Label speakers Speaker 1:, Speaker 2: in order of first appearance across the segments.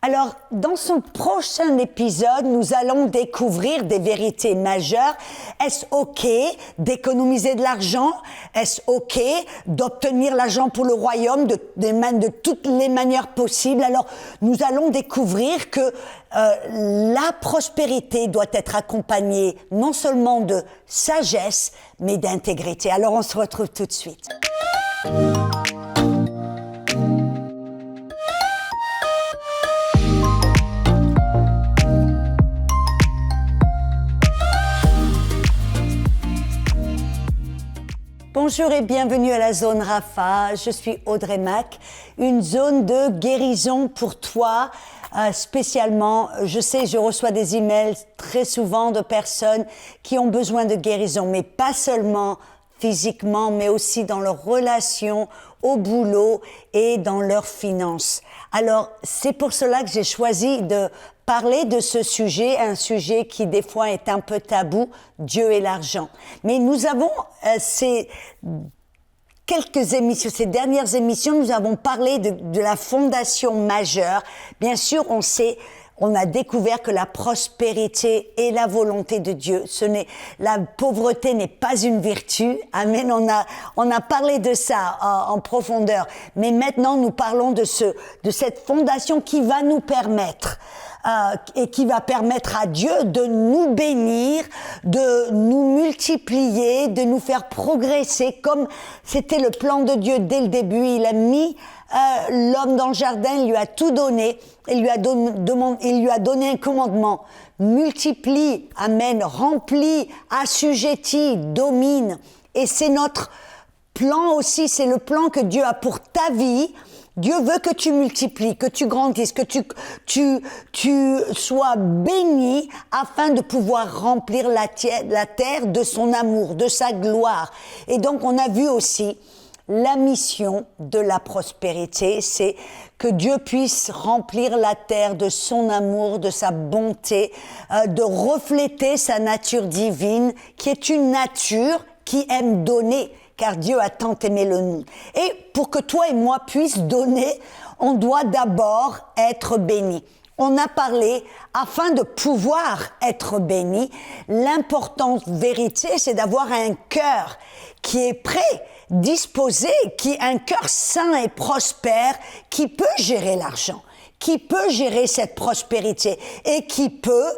Speaker 1: Alors, dans son prochain épisode, nous allons découvrir des vérités majeures. Est-ce OK d'économiser de l'argent? Est-ce OK d'obtenir l'argent pour le royaume de toutes les manières possibles? Alors, nous allons découvrir que la prospérité doit être accompagnée non seulement de sagesse, mais d'intégrité. Alors, on se retrouve tout de suite. Bonjour et bienvenue à la zone Rafa, je suis Audrey Mac, une zone de guérison pour toi, spécialement, je sais, je reçois des emails très souvent de personnes qui ont besoin de guérison, mais pas seulement physiquement, mais aussi dans leurs relations, au boulot et dans leurs finances. Alors, c'est pour cela que j'ai choisi de parler de ce sujet, un sujet qui des fois est un peu tabou, Dieu et l'argent. Mais nous avons ces dernières émissions, nous avons parlé de la fondation majeure. Bien sûr, on a découvert que la prospérité est la volonté de Dieu. La pauvreté n'est pas une vertu. Amen. On a parlé de ça en profondeur. Mais maintenant, nous parlons de cette fondation qui va nous permettre et qui va permettre à Dieu de nous bénir, de nous multiplier, de nous faire progresser comme c'était le plan de Dieu dès le début. Il a mis l'homme dans le jardin, il lui a tout donné, il lui a donné un commandement. Multiplie, amen, remplis, assujettis, domine. Et c'est notre plan aussi, c'est le plan que Dieu a pour ta vie. Dieu veut que tu multiplies, que tu grandisses, que tu sois béni afin de pouvoir remplir la terre de son amour, de sa gloire. Et donc, on a vu aussi la mission de la prospérité, c'est que Dieu puisse remplir la terre de son amour, de sa bonté, de refléter sa nature divine, qui est une nature qui aime donner, car Dieu a tant aimé le monde. Et pour que toi et moi puissions donner, on doit d'abord être bénis. On a parlé, afin de pouvoir être béni, l'importante vérité, c'est d'avoir un cœur qui est prêt, disposé, un cœur sain et prospère, qui peut gérer l'argent, qui peut gérer cette prospérité et qui peut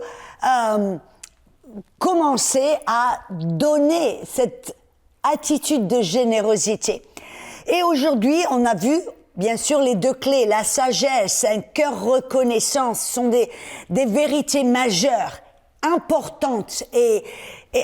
Speaker 1: commencer à donner cette attitude de générosité. Et aujourd'hui, on a vu, bien sûr, les deux clés, la sagesse, un cœur reconnaissant, ce sont des vérités majeures, importantes et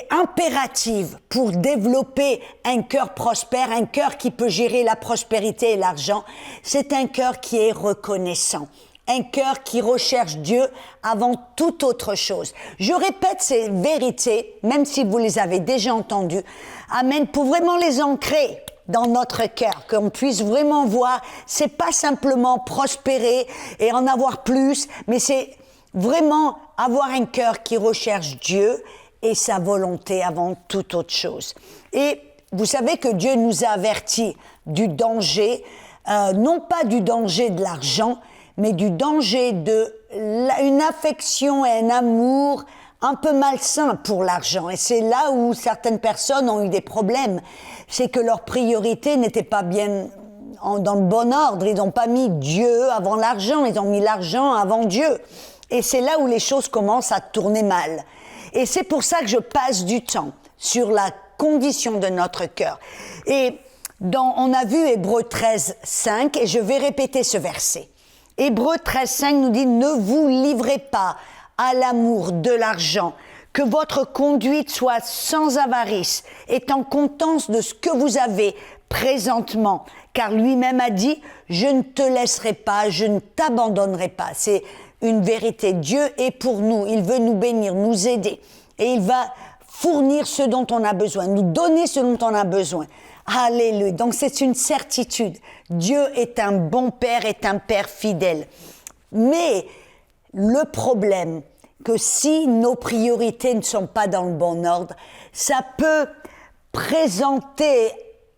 Speaker 1: impératives pour développer un cœur prospère, un cœur qui peut gérer la prospérité et l'argent. C'est un cœur qui est reconnaissant. Un cœur qui recherche Dieu avant toute autre chose. Je répète ces vérités, même si vous les avez déjà entendues. Amen, pour vraiment les ancrer dans notre cœur, qu'on puisse vraiment voir, c'est pas simplement prospérer et en avoir plus, mais c'est vraiment avoir un cœur qui recherche Dieu et sa volonté avant toute autre chose. Et vous savez que Dieu nous a avertis du danger, non pas du danger de l'argent, mais du danger une affection et un amour un peu malsain pour l'argent. Et c'est là où certaines personnes ont eu des problèmes. C'est que leur priorité n'était pas bien dans le bon ordre. Ils n'ont pas mis Dieu avant l'argent, ils ont mis l'argent avant Dieu. Et c'est là où les choses commencent à tourner mal. Et c'est pour ça que je passe du temps sur la condition de notre cœur. Et on a vu Hébreux 13, 5, et je vais répéter ce verset. Hébreux 13, 5 nous dit « Ne vous livrez pas à l'amour de l'argent, que votre conduite soit sans avarice, étant contente de ce que vous avez présentement, car lui-même a dit « Je ne te laisserai pas, je ne t'abandonnerai pas. » C'est une vérité. Dieu est pour nous, il veut nous bénir, nous aider, et il va fournir ce dont on a besoin, nous donner ce dont on a besoin. Alléluia. Donc c'est une certitude. Dieu est un bon Père, est un Père fidèle. Mais le problème, que si nos priorités ne sont pas dans le bon ordre, ça peut présenter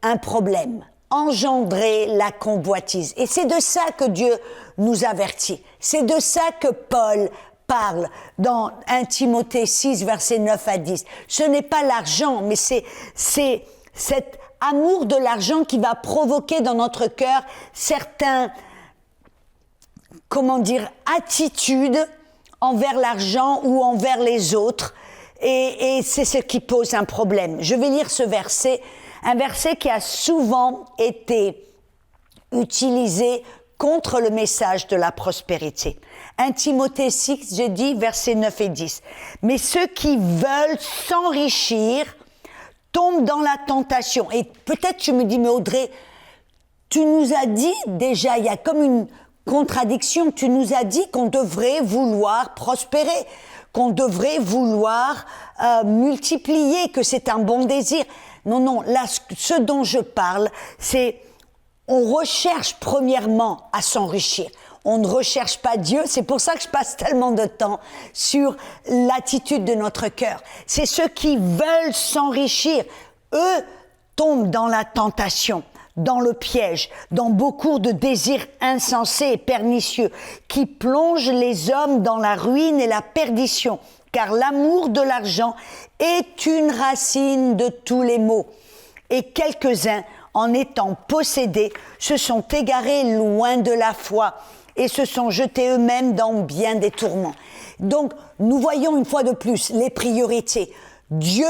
Speaker 1: un problème. engendrer la convoitise. Et c'est de ça que Dieu nous avertit. C'est de ça que Paul parle dans 1 Timothée 6, versets 9 à 10. Ce n'est pas l'argent, mais c'est cet amour de l'argent qui va provoquer dans notre cœur certains, attitudes envers l'argent ou envers les autres. Et c'est ce qui pose un problème. Je vais lire ce verset, un verset qui a souvent été utilisé contre le message de la prospérité. 1 Timothée 6, j'ai dit, versets 9 et 10. Mais ceux qui veulent s'enrichir tombent dans la tentation. Et peut-être tu me dis, mais Audrey, tu nous as dit déjà, il y a comme une contradiction, tu nous as dit qu'on devrait vouloir prospérer, qu'on devrait vouloir multiplier, que c'est un bon désir. Non, là, ce dont je parle, c'est on recherche premièrement à s'enrichir. On ne recherche pas Dieu, c'est pour ça que je passe tellement de temps sur l'attitude de notre cœur. C'est ceux qui veulent s'enrichir, eux tombent dans la tentation, dans le piège, dans beaucoup de désirs insensés et pernicieux, qui plongent les hommes dans la ruine et la perdition, car l'amour de l'argent est une racine de tous les maux. Et quelques-uns, en étant possédés, se sont égarés loin de la foi et se sont jetés eux-mêmes dans bien des tourments. Donc, nous voyons une fois de plus les priorités. Dieu,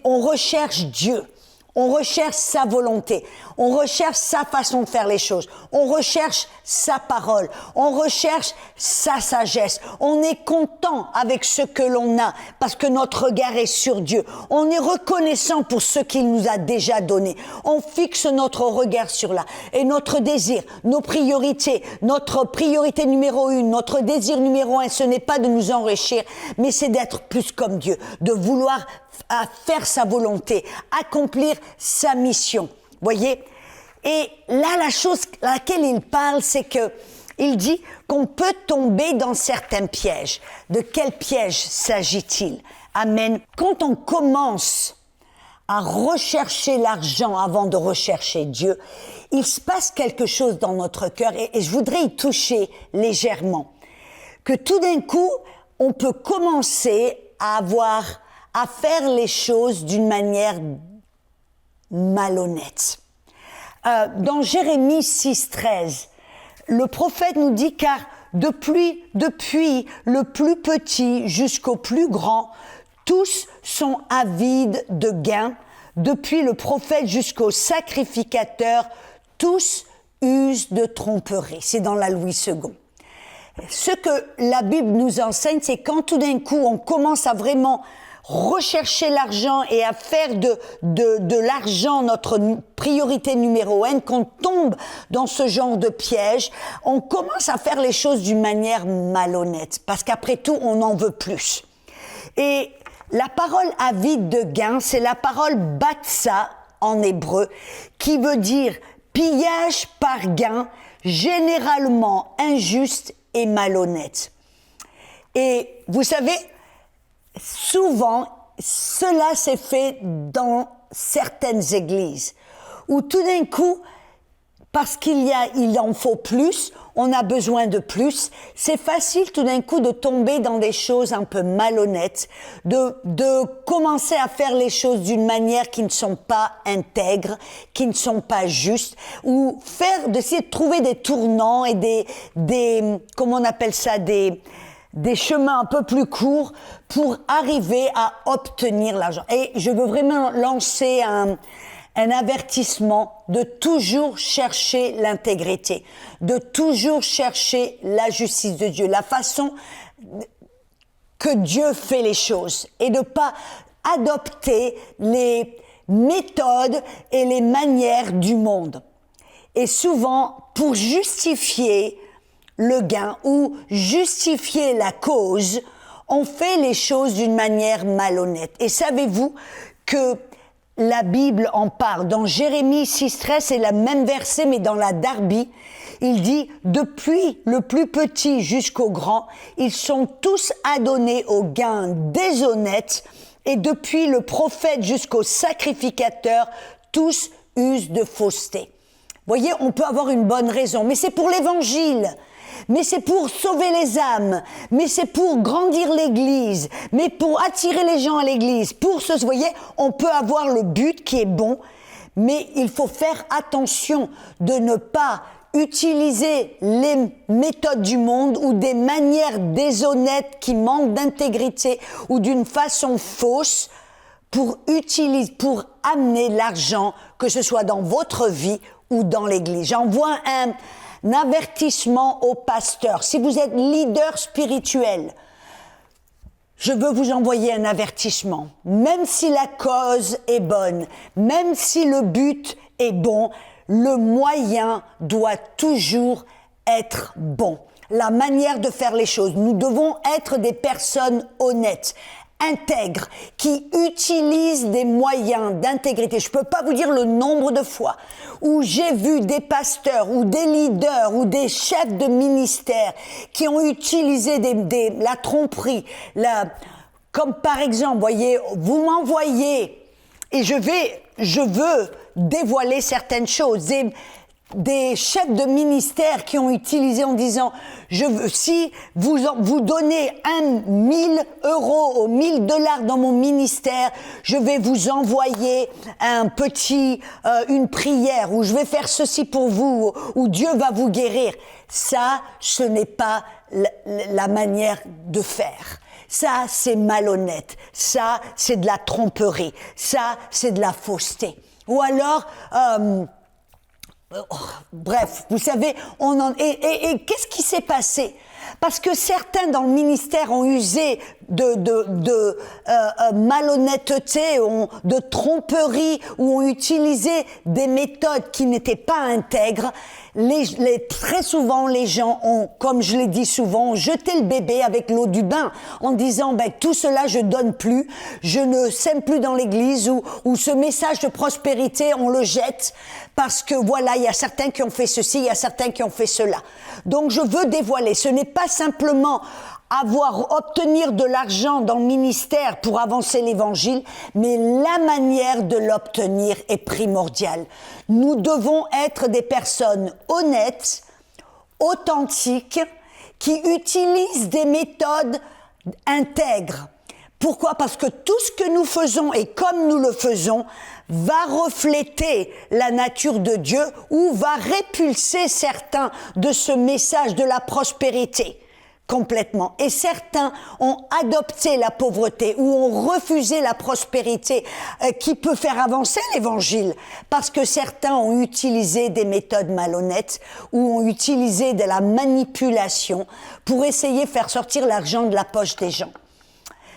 Speaker 1: on recherche Dieu. On recherche sa volonté, on recherche sa façon de faire les choses, on recherche sa parole, on recherche sa sagesse. On est content avec ce que l'on a parce que notre regard est sur Dieu. On est reconnaissant pour ce qu'il nous a déjà donné. On fixe notre regard sur là. Et notre désir, nos priorités, notre priorité numéro 1, notre désir numéro 1, ce n'est pas de nous enrichir, mais c'est d'être plus comme Dieu, de vouloir à faire sa volonté, accomplir sa mission. Voyez? Et là, la chose à laquelle il parle, c'est que il dit qu'on peut tomber dans certains pièges. De quel piège s'agit-il? Amen. Quand on commence à rechercher l'argent avant de rechercher Dieu, il se passe quelque chose dans notre cœur et je voudrais y toucher légèrement. Que tout d'un coup, on peut commencer à faire les choses d'une manière malhonnête. Dans Jérémie 6,13, le prophète nous dit « Car depuis le plus petit jusqu'au plus grand, tous sont avides de gain. Depuis le prophète jusqu'au sacrificateur, tous usent de tromperie. » C'est dans la Louis II. Ce que la Bible nous enseigne, c'est quand tout d'un coup, on commence à vraiment rechercher l'argent et à faire de l'argent notre priorité numéro 1, qu'on tombe dans ce genre de piège, on commence à faire les choses d'une manière malhonnête, parce qu'après tout, on en veut plus. Et la parole avide de gain, c'est la parole batsa en hébreu, qui veut dire pillage par gain, généralement injuste et malhonnête. Et vous savez, souvent, cela s'est fait dans certaines églises, où tout d'un coup, parce il en faut plus, on a besoin de plus, c'est facile tout d'un coup de tomber dans des choses un peu malhonnêtes, de commencer à faire les choses d'une manière qui ne sont pas intègres, qui ne sont pas justes, ou d'essayer de trouver des tournants et comment on appelle ça, des chemins un peu plus courts pour arriver à obtenir l'argent. Et je veux vraiment lancer un avertissement de toujours chercher l'intégrité, de toujours chercher la justice de Dieu, la façon que Dieu fait les choses et de pas adopter les méthodes et les manières du monde. Et souvent, pour justifier le gain ou justifier la cause, on fait les choses d'une manière malhonnête. Et savez-vous que la Bible en parle? Dans Jérémie 6,13, c'est le même verset, mais dans la Darby, il dit « Depuis le plus petit jusqu'au grand, ils sont tous adonnés au gain déshonnête, et depuis le prophète jusqu'au sacrificateur, tous use de fausseté. Vous voyez, on peut avoir une bonne raison, mais c'est pour l'évangile, mais c'est pour sauver les âmes, mais c'est pour grandir l'église, mais pour attirer les gens à l'église. Vous voyez, on peut avoir le but qui est bon, mais il faut faire attention de ne pas utiliser les méthodes du monde ou des manières déshonnêtes qui manquent d'intégrité ou d'une façon fausse pour amener l'argent, que ce soit dans votre vie ou dans l'église. J'envoie un avertissement aux pasteurs. Si vous êtes leader spirituel, je veux vous envoyer un avertissement. Même si la cause est bonne, même si le but est bon, le moyen doit toujours être bon. La manière de faire les choses. Nous devons être des personnes honnêtes, intègres, qui utilisent des moyens d'intégrité. Je ne peux pas vous dire le nombre de fois où j'ai vu des pasteurs ou des leaders ou des chefs de ministère qui ont utilisé la tromperie, comme par exemple, voyez, vous m'envoyez et je veux dévoiler certaines choses. Des chefs de ministère qui ont utilisé en disant si vous donnez 1 000 € ou 1 000 $ dans mon ministère, je vais vous envoyer une prière, ou je vais faire ceci pour vous, ou Dieu va vous guérir. Ça, ce n'est pas la manière de faire. Ça, c'est malhonnête. Ça, c'est de la tromperie. Ça, c'est de la fausseté. Ou alors, bref, vous savez, et qu'est-ce qui s'est passé? Parce que certains dans le ministère ont usé de malhonnêteté, de tromperie, ou ont utilisé des méthodes qui n'étaient pas intègres. Très souvent, les gens ont, comme je l'ai dit souvent, jeté le bébé avec l'eau du bain, en disant tout cela je donne plus, je ne sème plus dans l'église, ou ce message de prospérité on le jette parce que voilà, il y a certains qui ont fait ceci, il y a certains qui ont fait cela. Donc je veux dévoiler, ce n'est pas simplement obtenir de l'argent dans le ministère pour avancer l'évangile, mais la manière de l'obtenir est primordiale. Nous devons être des personnes honnêtes, authentiques, qui utilisent des méthodes intègres. Pourquoi? Parce que tout ce que nous faisons et comme nous le faisons va refléter la nature de Dieu ou va répulser certains de ce message de la prospérité. Complètement. Et certains ont adopté la pauvreté ou ont refusé la prospérité qui peut faire avancer l'évangile parce que certains ont utilisé des méthodes malhonnêtes ou ont utilisé de la manipulation pour essayer de faire sortir l'argent de la poche des gens.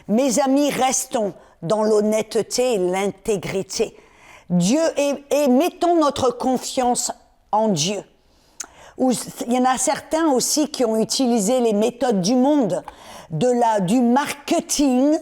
Speaker 1: Mes amis, restons dans l'honnêteté et l'intégrité. Dieu et mettons notre confiance en Dieu. Il y en a certains aussi qui ont utilisé les méthodes du monde, du marketing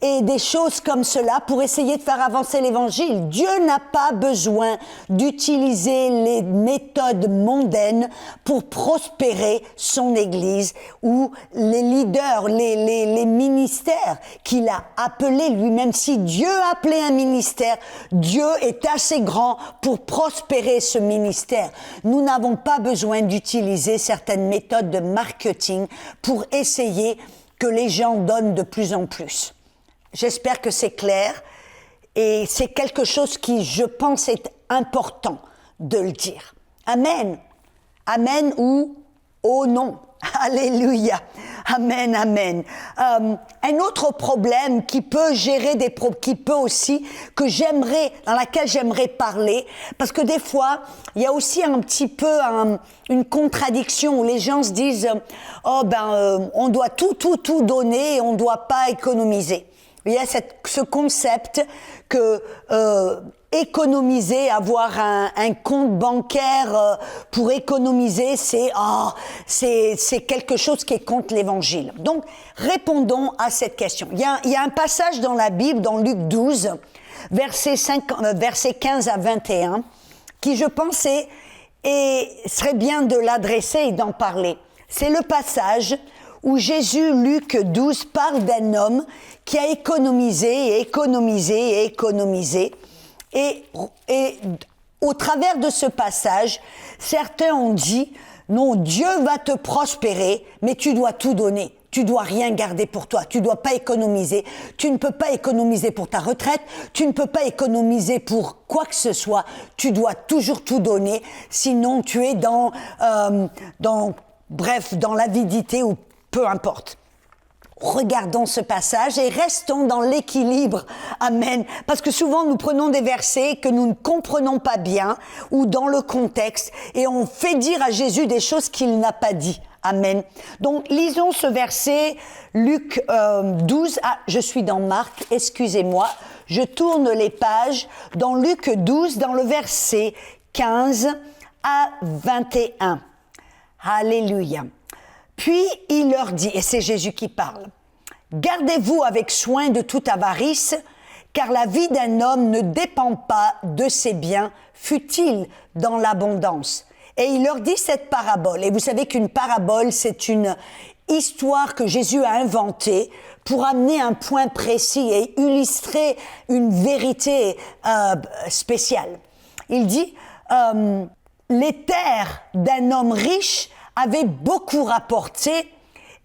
Speaker 1: et des choses comme cela pour essayer de faire avancer l'évangile. Dieu n'a pas besoin d'utiliser les méthodes mondaines pour prospérer son Église ou les leaders, les ministères qu'il a appelés lui-même. Si Dieu a appelé un ministère, Dieu est assez grand pour prospérer ce ministère. Nous n'avons pas besoin d'utiliser certaines méthodes de marketing pour essayer que les gens donnent de plus en plus. J'espère que c'est clair et c'est quelque chose qui, je pense, est important de le dire. Amen. Amen ou oh non. Alléluia. Amen, amen. Un autre problème qui peut dans laquelle j'aimerais parler, parce que des fois, il y a aussi un petit peu une contradiction où les gens se disent, on doit tout donner et on ne doit pas économiser. Il y a ce concept que économiser, avoir un compte bancaire pour économiser, c'est quelque chose qui est contre l'évangile. Donc, répondons à cette question. Il y a un passage dans la Bible, dans Luc 12, versets 15 à 21, qui je pense serait bien de l'adresser et d'en parler. C'est le passage où Jésus, Luc 12, parle d'un homme qui a économisé et économisé et économisé. Et au travers de ce passage, certains ont dit, non, Dieu va te prospérer, mais tu dois tout donner. Tu dois rien garder pour toi. Tu dois pas économiser. Tu ne peux pas économiser pour ta retraite. Tu ne peux pas économiser pour quoi que ce soit. Tu dois toujours tout donner. Sinon, tu es dans l'avidité ou peu importe. Regardons ce passage et restons dans l'équilibre. Amen. Parce que souvent, nous prenons des versets que nous ne comprenons pas bien ou dans le contexte et on fait dire à Jésus des choses qu'il n'a pas dit. Amen. Donc, lisons ce verset, Luc 12. Ah, je suis dans Marc, excusez-moi. Je tourne les pages dans Luc 12, dans le verset 15 à 21. Alléluia. Puis il leur dit, et c'est Jésus qui parle, « Gardez-vous avec soin de toute avarice, car la vie d'un homme ne dépend pas de ses biens, fût-il dans l'abondance. » Et il leur dit cette parabole. Et vous savez qu'une parabole, c'est une histoire que Jésus a inventée pour amener un point précis et illustrer une vérité spéciale. Il dit, les terres d'un homme riche avaient beaucoup rapporté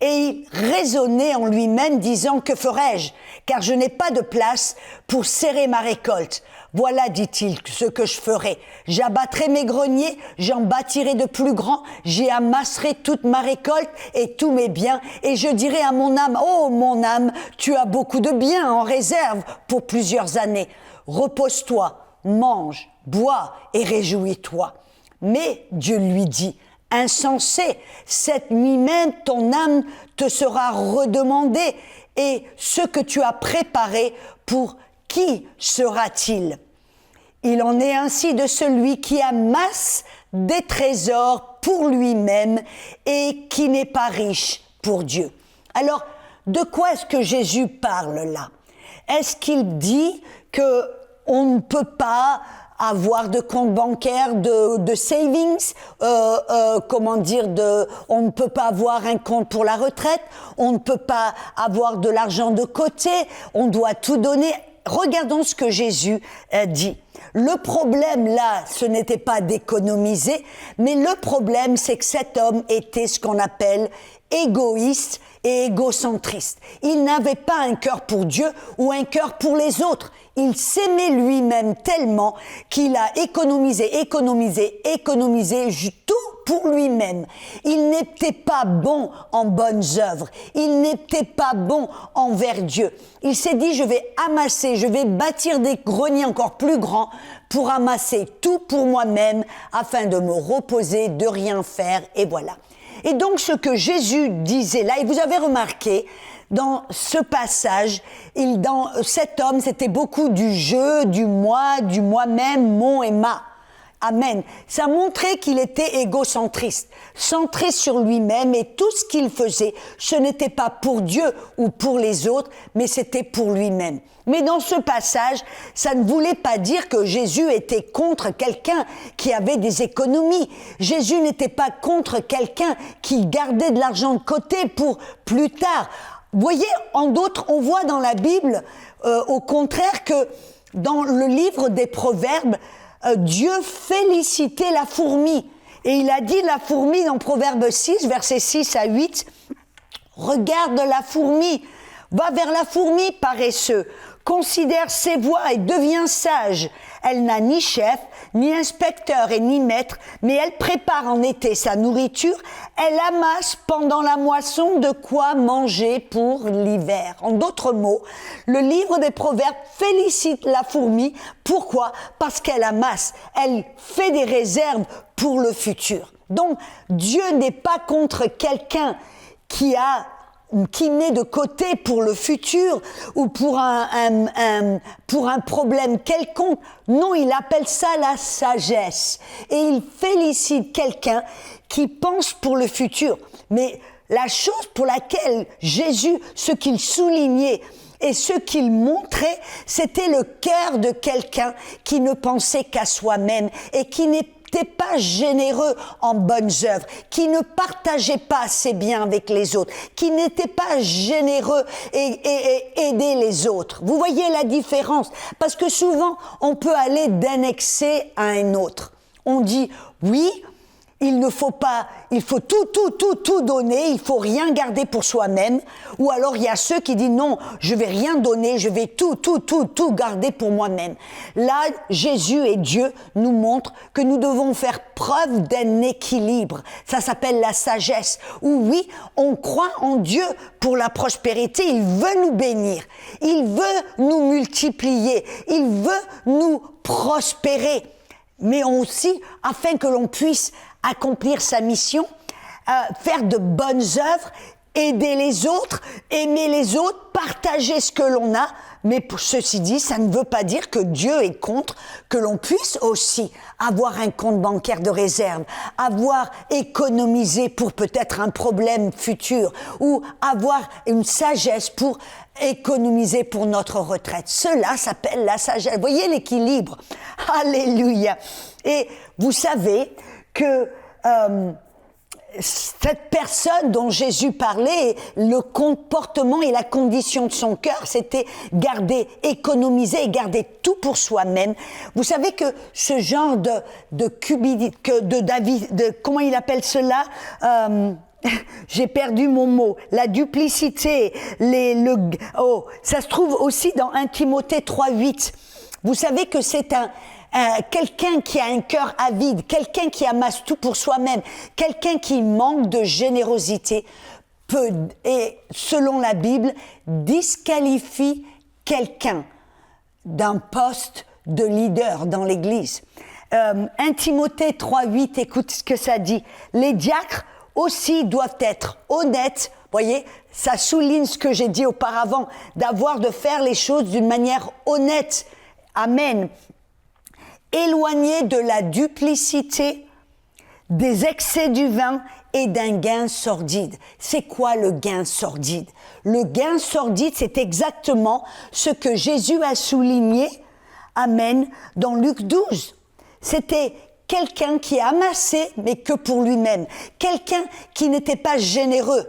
Speaker 1: et il raisonnait en lui-même disant, que ferai-je? Car je n'ai pas de place pour serrer ma récolte. Voilà, dit-il, ce que je ferai. J'abattrai mes greniers, j'en bâtirai de plus grands, j'y amasserai toute ma récolte et tous mes biens, et je dirai à mon âme, oh mon âme, tu as beaucoup de biens en réserve pour plusieurs années. Repose-toi, mange, bois et réjouis-toi. Mais Dieu lui dit, insensé, cette nuit même ton âme te sera redemandée, et ce que tu as préparé, pour qui sera-t-il? Il en est ainsi de celui qui amasse des trésors pour lui-même et qui n'est pas riche pour Dieu. Alors, de quoi est-ce que Jésus parle là? Est-ce qu'il dit que on ne peut pas avoir de compte bancaire, de savings, on ne peut pas avoir un compte pour la retraite, on ne peut pas avoir de l'argent de côté, on doit tout donner. Regardons ce que Jésus dit. Le problème là, ce n'était pas d'économiser, mais le problème c'est que cet homme était ce qu'on appelle égoïste et égocentriste. Il n'avait pas un cœur pour Dieu ou un cœur pour les autres. Il s'aimait lui-même tellement qu'il a économisé tout pour lui-même. Il n'était pas bon en bonnes œuvres. Il n'était pas bon envers Dieu. Il s'est dit, je vais bâtir des greniers encore plus grands pour amasser tout pour moi-même afin de me reposer, de rien faire, et voilà. Et donc ce que Jésus disait là, et vous avez remarqué, dans ce passage, cet homme, c'était beaucoup du je, du moi, du moi-même, mon et ma. Amen. Ça montrait qu'il était égocentriste, centré sur lui-même, et tout ce qu'il faisait, ce n'était pas pour Dieu ou pour les autres, mais c'était pour lui-même. Mais dans ce passage, ça ne voulait pas dire que Jésus était contre quelqu'un qui avait des économies. Jésus n'était pas contre quelqu'un qui gardait de l'argent de côté pour plus tard. Vous voyez, en d'autres, on voit dans la Bible, au contraire, que dans le livre des Proverbes, Dieu félicitait la fourmi. Et il a dit la fourmi dans Proverbe 6, versets 6 à 8, « Regarde la fourmi, va vers la fourmi paresseux, considère ses voies et deviens sage. Elle n'a ni chef, ni inspecteur et ni maître, mais elle prépare en été sa nourriture, elle amasse pendant la moisson de quoi manger pour l'hiver. » En d'autres mots, le livre des Proverbes félicite la fourmi. Pourquoi? Parce qu'elle amasse, elle fait des réserves pour le futur. Donc, Dieu n'est pas contre quelqu'un qui met de côté pour le futur ou pour un problème quelconque. Non, il appelle ça la sagesse. Et il félicite quelqu'un qui pense pour le futur. Mais la chose pour laquelle Jésus, ce qu'il soulignait et ce qu'il montrait, c'était le cœur de quelqu'un qui ne pensait qu'à soi-même et qui n'était pas généreux en bonnes œuvres, qui ne partageait pas ses biens avec les autres, qui n'était pas généreux et aider les autres. Vous voyez la différence? Parce que souvent, on peut aller d'un excès à un autre. On dit, oui, il faut tout donner, il faut rien garder pour soi-même. Ou alors il y a ceux qui disent non, je vais rien donner, je vais tout garder pour moi-même. Là, Jésus et Dieu nous montrent que nous devons faire preuve d'un équilibre. Ça s'appelle la sagesse. Où oui, on croit en Dieu pour la prospérité, il veut nous bénir, il veut nous multiplier, il veut nous prospérer. Mais aussi, afin que l'on puisse accomplir sa mission, faire de bonnes œuvres, aider les autres, aimer les autres, partager ce que l'on a. Mais pour ceci dit, ça ne veut pas dire que Dieu est contre que l'on puisse aussi avoir un compte bancaire de réserve, avoir économisé pour peut-être un problème futur, ou avoir une sagesse pour économiser pour notre retraite. Cela s'appelle la sagesse. Vous voyez l'équilibre. Alléluia. Et vous savez que cette personne dont Jésus parlait, le comportement et la condition de son cœur, c'était garder, économiser et garder tout pour soi-même. Vous savez que ce genre comment il appelle cela? J'ai perdu mon mot. La duplicité, ça se trouve aussi dans 1 Timothée 3:8. Vous savez que c'est quelqu'un qui a un cœur avide, quelqu'un qui amasse tout pour soi-même, quelqu'un qui manque de générosité peut, et selon la Bible, disqualifie quelqu'un d'un poste de leader dans l'Église. 1 Timothée 3:8, écoute ce que ça dit. Les diacres aussi doivent être honnêtes. Voyez, ça souligne ce que j'ai dit auparavant, de faire les choses d'une manière honnête. Amen. Éloignés de la duplicité, des excès du vin et d'un gain sordide. C'est quoi le gain sordide? Le gain sordide, c'est exactement ce que Jésus a souligné, amen, dans Luc 12. C'était quelqu'un qui amassait, mais que pour lui-même. Quelqu'un qui n'était pas généreux.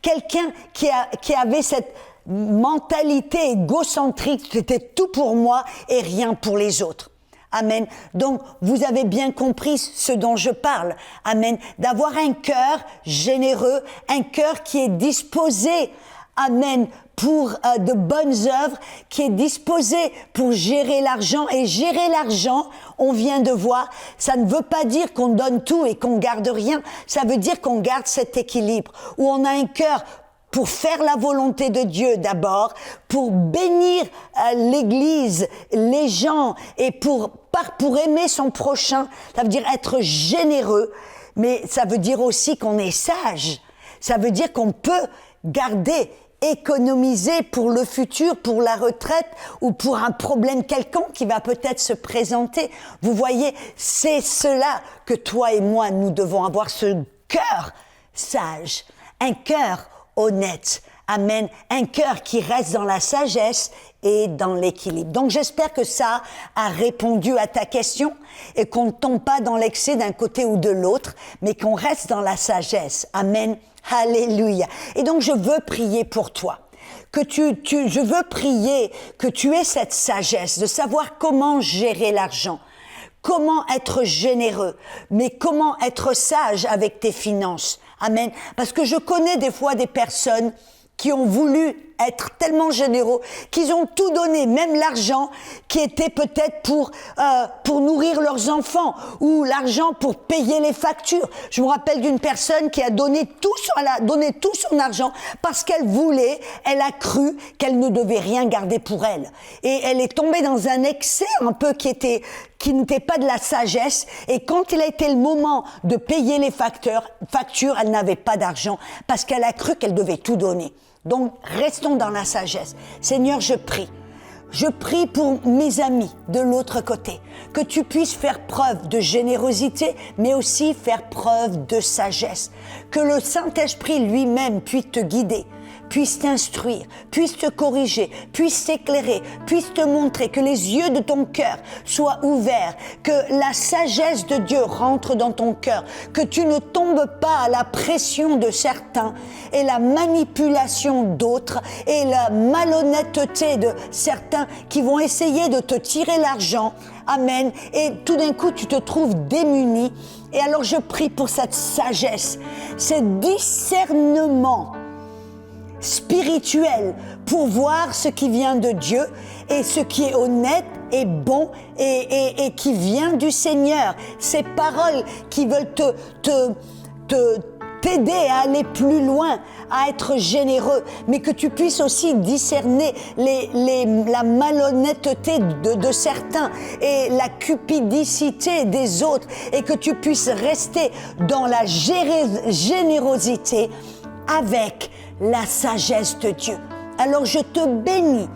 Speaker 1: Quelqu'un qui avait cette mentalité égocentrique, c'était tout pour moi et rien pour les autres. Amen. Donc, vous avez bien compris ce dont je parle. Amen. D'avoir un cœur généreux, un cœur qui est disposé, amen, pour de bonnes œuvres, qui est disposé pour gérer l'argent. Et gérer l'argent, on vient de voir, ça ne veut pas dire qu'on donne tout et qu'on garde rien. Ça veut dire qu'on garde cet équilibre, où on a un cœur pour faire la volonté de Dieu d'abord, pour bénir l'Église, les gens, et pour aimer son prochain. Ça veut dire être généreux, mais ça veut dire aussi qu'on est sage. Ça veut dire qu'on peut garder, économiser pour le futur, pour la retraite ou pour un problème quelconque qui va peut-être se présenter. Vous voyez, c'est cela que toi et moi, nous devons avoir, ce cœur sage, un cœur honnête. Amen. Un cœur qui reste dans la sagesse et dans l'équilibre. Donc j'espère que ça a répondu à ta question et qu'on ne tombe pas dans l'excès d'un côté ou de l'autre, mais qu'on reste dans la sagesse. Amen. Alléluia. Et donc je veux prier pour toi. Je veux prier que tu aies cette sagesse de savoir comment gérer l'argent. Comment être généreux, mais comment être sage avec tes finances. Amen. Parce que je connais des fois des personnes qui ont voulu être tellement généreux, qu'ils ont tout donné, même l'argent qui était peut-être pour nourrir leurs enfants, ou l'argent pour payer les factures. Je me rappelle d'une personne qui a donné tout son argent parce qu'elle voulait, elle a cru qu'elle ne devait rien garder pour elle. Et elle est tombée dans un excès un peu qui n'était pas de la sagesse, et quand il a été le moment de payer les factures, elle n'avait pas d'argent parce qu'elle a cru qu'elle devait tout donner. Donc, restons dans la sagesse. Seigneur, je prie pour mes amis de l'autre côté, que tu puisses faire preuve de générosité, mais aussi faire preuve de sagesse, que le Saint-Esprit lui-même puisse te guider, puisse t'instruire, puisse te corriger, puisse t'éclairer, puisse te montrer, que les yeux de ton cœur soient ouverts, que la sagesse de Dieu rentre dans ton cœur, que tu ne tombes pas à la pression de certains et la manipulation d'autres et la malhonnêteté de certains qui vont essayer de te tirer l'argent. Amen. Et tout d'un coup, tu te trouves démuni. Et alors, je prie pour cette sagesse, ce discernement spirituel pour voir ce qui vient de Dieu et ce qui est honnête et bon et qui vient du Seigneur. Ces paroles qui veulent t'aider à aller plus loin, à être généreux, mais que tu puisses aussi discerner la malhonnêteté de certains et la cupidicité des autres et que tu puisses rester dans la générosité avec la sagesse de Dieu. Alors je te bénis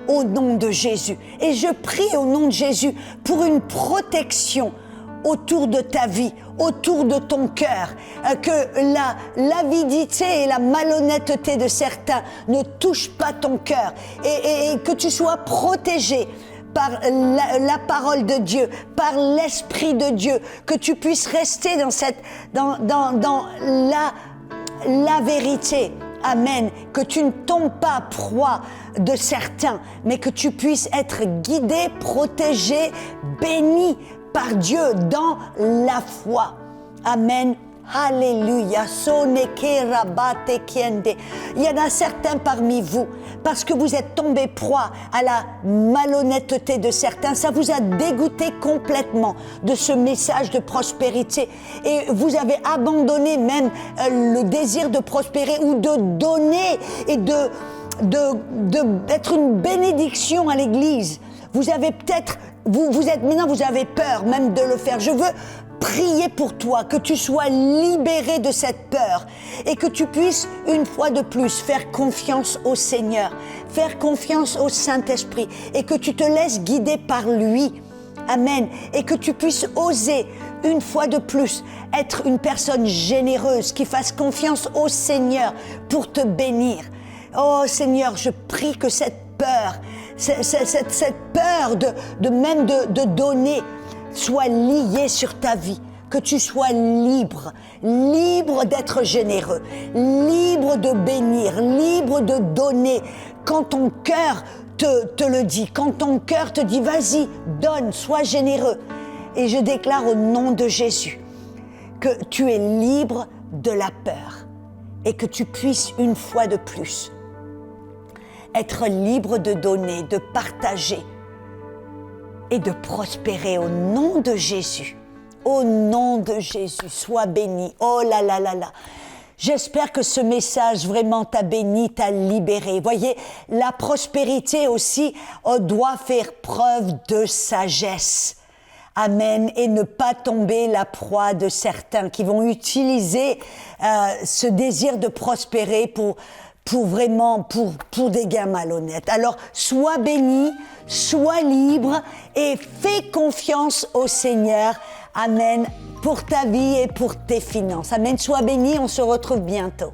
Speaker 1: au nom de Jésus et je prie au nom de Jésus pour une protection autour de ta vie, autour de ton cœur, que l'avidité et la malhonnêteté de certains ne touchent pas ton cœur et que tu sois protégé par la parole de Dieu, par l'Esprit de Dieu, que tu puisses rester dans la vérité. Amen. Que tu ne tombes pas proie de certains, mais que tu puisses être guidé, protégé, béni par Dieu dans la foi. Amen. Alléluia. Il y en a certains parmi vous, parce que vous êtes tombés proie à la malhonnêteté de certains, ça vous a dégoûté complètement de ce message de prospérité et vous avez abandonné même le désir de prospérer ou de donner et d'être une bénédiction à l'Église. Vous avez peut-être, maintenant vous avez peur même de le faire. Je veux prier pour toi, que tu sois libéré de cette peur et que tu puisses une fois de plus faire confiance au Seigneur, faire confiance au Saint-Esprit et que tu te laisses guider par lui. Amen. Et que tu puisses oser une fois de plus être une personne généreuse qui fasse confiance au Seigneur pour te bénir. Oh Seigneur, je prie que cette peur, cette peur de donner soit liée sur ta vie, que tu sois libre d'être généreux, libre de bénir, libre de donner quand ton cœur te le dit, quand ton cœur te dit vas-y, donne, sois généreux. Et je déclare au nom de Jésus que tu es libre de la peur et que tu puisses une fois de plus être libre de donner, de partager et de prospérer au nom de Jésus. Au nom de Jésus, sois béni. Oh là là là là. J'espère que ce message vraiment t'a béni, t'a libéré. Voyez, la prospérité aussi doit faire preuve de sagesse. Amen. Et ne pas tomber la proie de certains qui vont utiliser ce désir de prospérer pour des gains malhonnêtes. Alors, sois béni, sois libre et fais confiance au Seigneur. Amen. Pour ta vie et pour tes finances. Amen. Sois béni, on se retrouve bientôt.